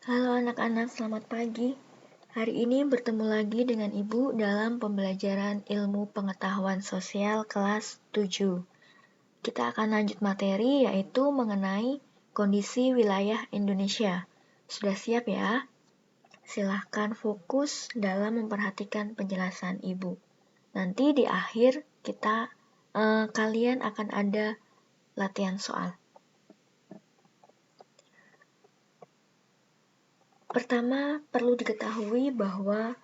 Halo anak-anak, selamat pagi. Hari ini bertemu lagi dengan Ibu dalam pembelajaran ilmu pengetahuan sosial kelas 7. Kita akan lanjut materi yaitu mengenai kondisi wilayah Indonesia. Sudah siap ya? Silahkan fokus dalam memperhatikan penjelasan Ibu. Nanti di akhir kalian akan ada latihan soal. Pertama, perlu diketahui bahwa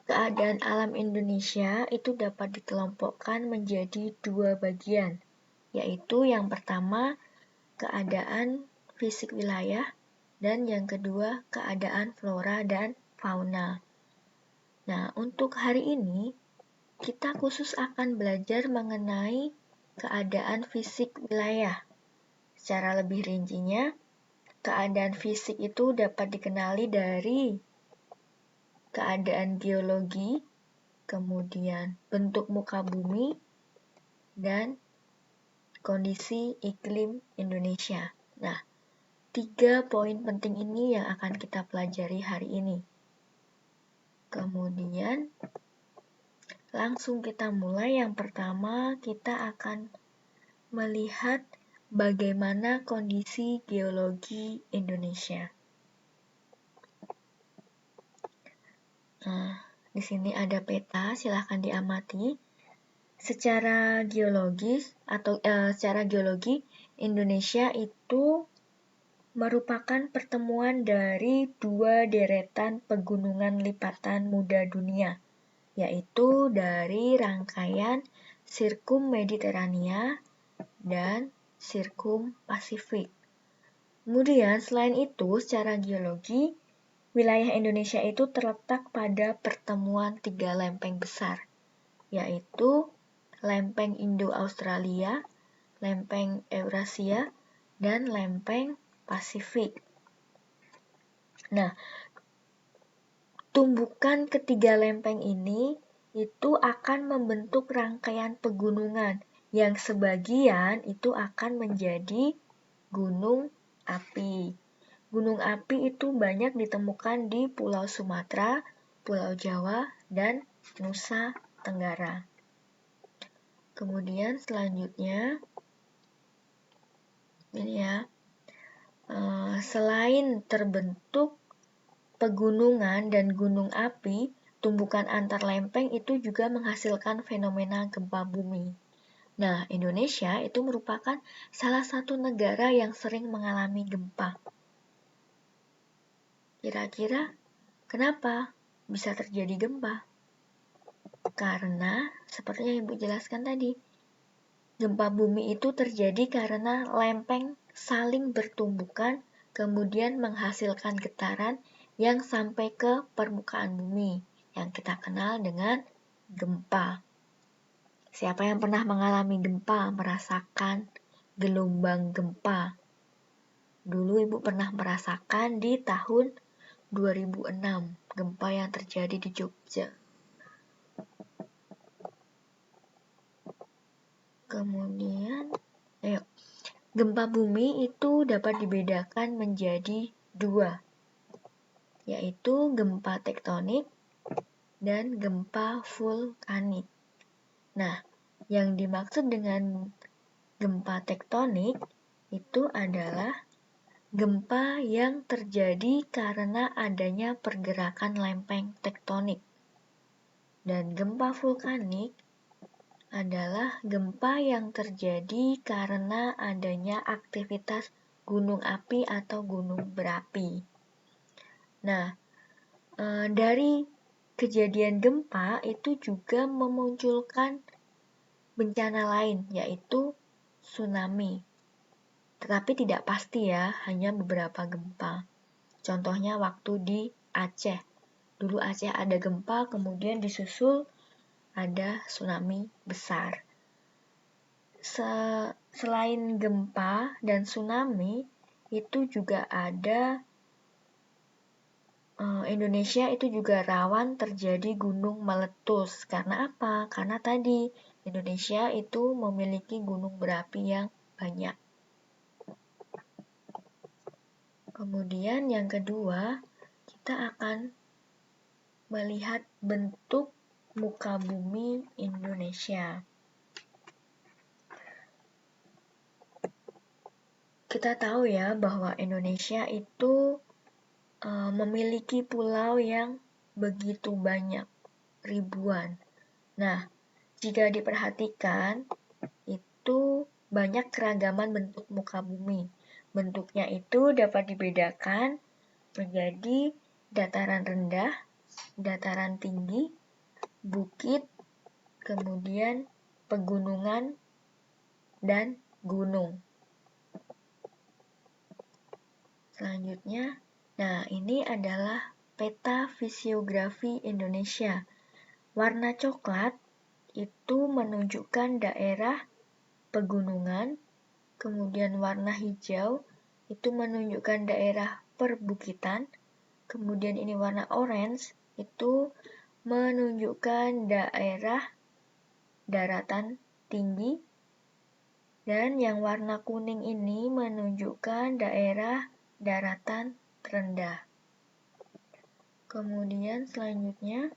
keadaan alam Indonesia itu dapat dikelompokkan menjadi dua bagian, yaitu yang pertama, keadaan fisik wilayah, dan yang kedua, keadaan flora dan fauna. Nah, untuk hari ini, kita khusus akan belajar mengenai keadaan fisik wilayah. Secara lebih rincinya, keadaan fisik itu dapat dikenali dari keadaan geologi, kemudian bentuk muka bumi, dan kondisi iklim Indonesia. Nah, 3 poin penting ini yang akan kita pelajari hari ini. Kemudian, langsung kita mulai. Yang pertama, kita akan melihat bagaimana kondisi geologi Indonesia. Nah, di sini ada peta, silahkan diamati. Secara geologi, Indonesia itu merupakan pertemuan dari dua deretan pegunungan lipatan muda dunia, yaitu dari rangkaian Sirkum Mediterania dan Sirkum Pasifik. Kemudian, selain itu, secara geologi, wilayah Indonesia itu terletak pada pertemuan 3 lempeng besar, yaitu lempeng Indo-Australia, lempeng Eurasia, dan lempeng Pasifik. Nah, tumbukan ketiga lempeng ini itu akan membentuk rangkaian pegunungan yang sebagian itu akan menjadi gunung api. Gunung api itu banyak ditemukan di Pulau Sumatera, Pulau Jawa, dan Nusa Tenggara. Kemudian selanjutnya, ini ya, selain terbentuk pegunungan dan gunung api, tumbukan antar lempeng itu juga menghasilkan fenomena gempa bumi. Nah, Indonesia itu merupakan salah satu negara yang sering mengalami gempa. Kira-kira kenapa bisa terjadi gempa? Karena, seperti yang Ibu jelaskan tadi, gempa bumi itu terjadi karena lempeng saling bertumbukan, kemudian menghasilkan getaran yang sampai ke permukaan bumi, yang kita kenal dengan gempa. Siapa yang pernah mengalami gempa, merasakan gelombang gempa? Dulu Ibu pernah merasakan di tahun 2006, gempa yang terjadi di Jogja. Kemudian, gempa bumi itu dapat dibedakan menjadi 2, yaitu gempa tektonik dan gempa vulkanik. Nah, yang dimaksud dengan gempa tektonik itu adalah gempa yang terjadi karena adanya pergerakan lempeng tektonik. Dan gempa vulkanik adalah gempa yang terjadi karena adanya aktivitas gunung api atau gunung berapi. Nah, dari kejadian gempa itu juga memunculkan bencana lain, yaitu tsunami. Tetapi tidak pasti ya, hanya beberapa gempa. Contohnya waktu di Aceh. Dulu Aceh ada gempa, kemudian disusul ada tsunami besar. Selain gempa dan tsunami, itu juga ada Indonesia itu juga rawan terjadi gunung meletus. Karena apa? Karena tadi Indonesia itu memiliki gunung berapi yang banyak. Kemudian yang kedua, kita akan melihat bentuk muka bumi Indonesia. Kita tahu ya bahwa Indonesia itu memiliki pulau yang begitu banyak, ribuan. Nah, jika diperhatikan, itu banyak keragaman bentuk muka bumi. Bentuknya itu dapat dibedakan menjadi dataran rendah, dataran tinggi, bukit, kemudian pegunungan, dan gunung. Selanjutnya, nah ini adalah peta fisiografi Indonesia. Warna coklat itu menunjukkan daerah pegunungan, kemudian warna hijau itu menunjukkan daerah perbukitan, kemudian ini warna orange itu menunjukkan daerah daratan tinggi, dan yang warna kuning ini menunjukkan daerah daratan rendah. Kemudian selanjutnya,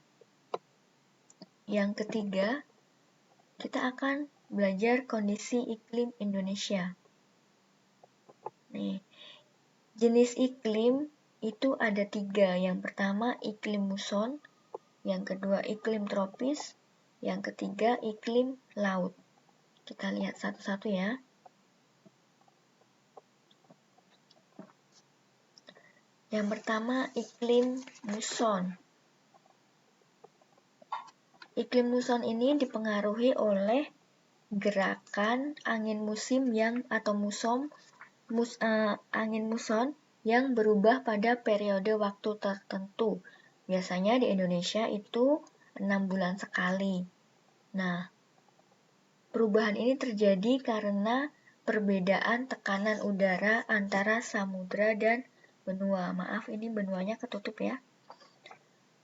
yang ketiga, kita akan belajar kondisi iklim Indonesia. Nih, jenis iklim itu ada 3. Yang pertama iklim muson, yang kedua iklim tropis, yang ketiga iklim laut. Kita lihat satu-satu ya. Yang pertama iklim muson. Iklim muson ini dipengaruhi oleh gerakan angin musim angin muson yang berubah pada periode waktu tertentu. Biasanya di Indonesia itu 6 bulan sekali. Nah, perubahan ini terjadi karena perbedaan tekanan udara antara samudra dan benua. Maaf, ini benuanya ketutup ya.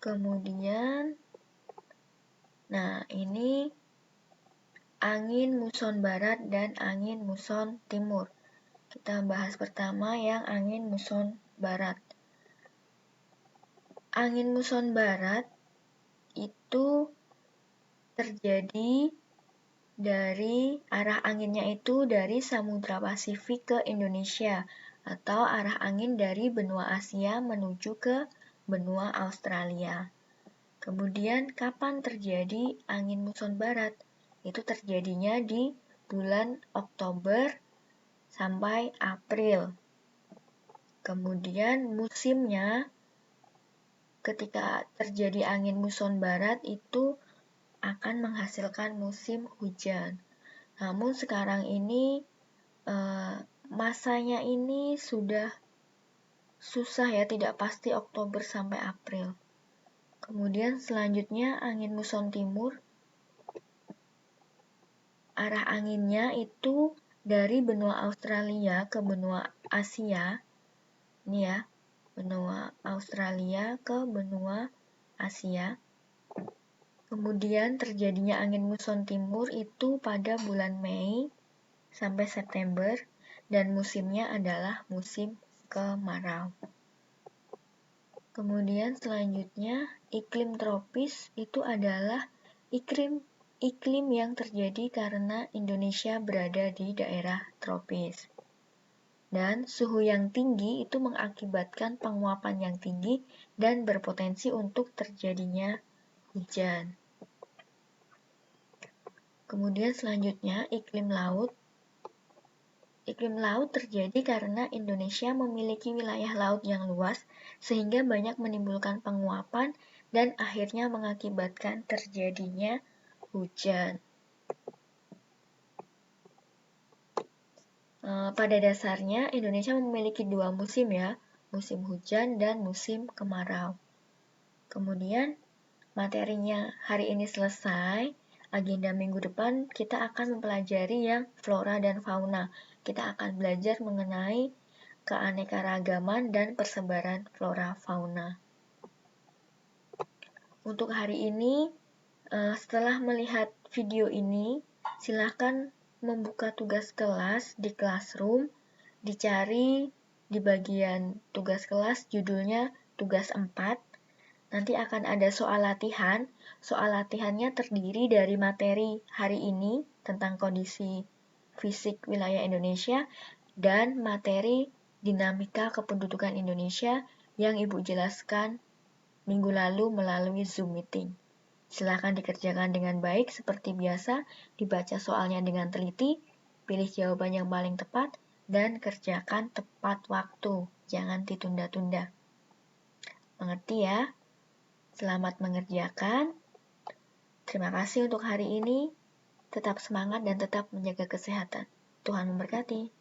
Kemudian, nah ini angin muson barat dan angin muson timur. Kita bahas pertama yang angin muson barat. Angin muson barat itu terjadi dari arah anginnya itu dari Samudra Pasifik ke Indonesia, atau arah angin dari benua Asia menuju ke benua Australia. Kemudian kapan terjadi angin muson barat? Itu terjadinya di bulan Oktober sampai April. Kemudian musimnya ketika terjadi angin muson barat itu akan menghasilkan musim hujan. Namun sekarang ini masanya ini sudah susah ya, tidak pasti Oktober sampai April. Kemudian selanjutnya angin muson timur, arah anginnya itu dari benua Australia ke benua Asia. Ini ya, benua Australia ke benua Asia. Kemudian terjadinya angin muson timur itu pada bulan Mei sampai September, dan musimnya adalah musim kemarau. Kemudian selanjutnya iklim tropis itu adalah iklim yang terjadi karena Indonesia berada di daerah tropis. Dan suhu yang tinggi itu mengakibatkan penguapan yang tinggi dan berpotensi untuk terjadinya hujan. Kemudian selanjutnya iklim laut. Iklim laut terjadi karena Indonesia memiliki wilayah laut yang luas sehingga banyak menimbulkan penguapan dan akhirnya mengakibatkan terjadinya hujan. Pada dasarnya Indonesia memiliki 2 musim ya, musim hujan dan musim kemarau. Kemudian materinya hari ini selesai. Agenda minggu depan kita akan mempelajari yang flora dan fauna. Kita akan belajar mengenai keanekaragaman dan persebaran flora fauna. Untuk hari ini, setelah melihat video ini, silakan membuka tugas kelas di Classroom, dicari di bagian tugas kelas judulnya tugas 4, nanti akan ada soal latihan. Soal latihannya terdiri dari materi hari ini tentang kondisi fisik wilayah Indonesia dan materi dinamika kependudukan Indonesia yang Ibu jelaskan minggu lalu melalui Zoom meeting. Silakan dikerjakan dengan baik seperti biasa, dibaca soalnya dengan teliti, pilih jawaban yang paling tepat, dan kerjakan tepat waktu. Jangan ditunda-tunda. Mengerti ya? Selamat mengerjakan. Terima kasih untuk hari ini. Tetap semangat dan tetap menjaga kesehatan. Tuhan memberkati.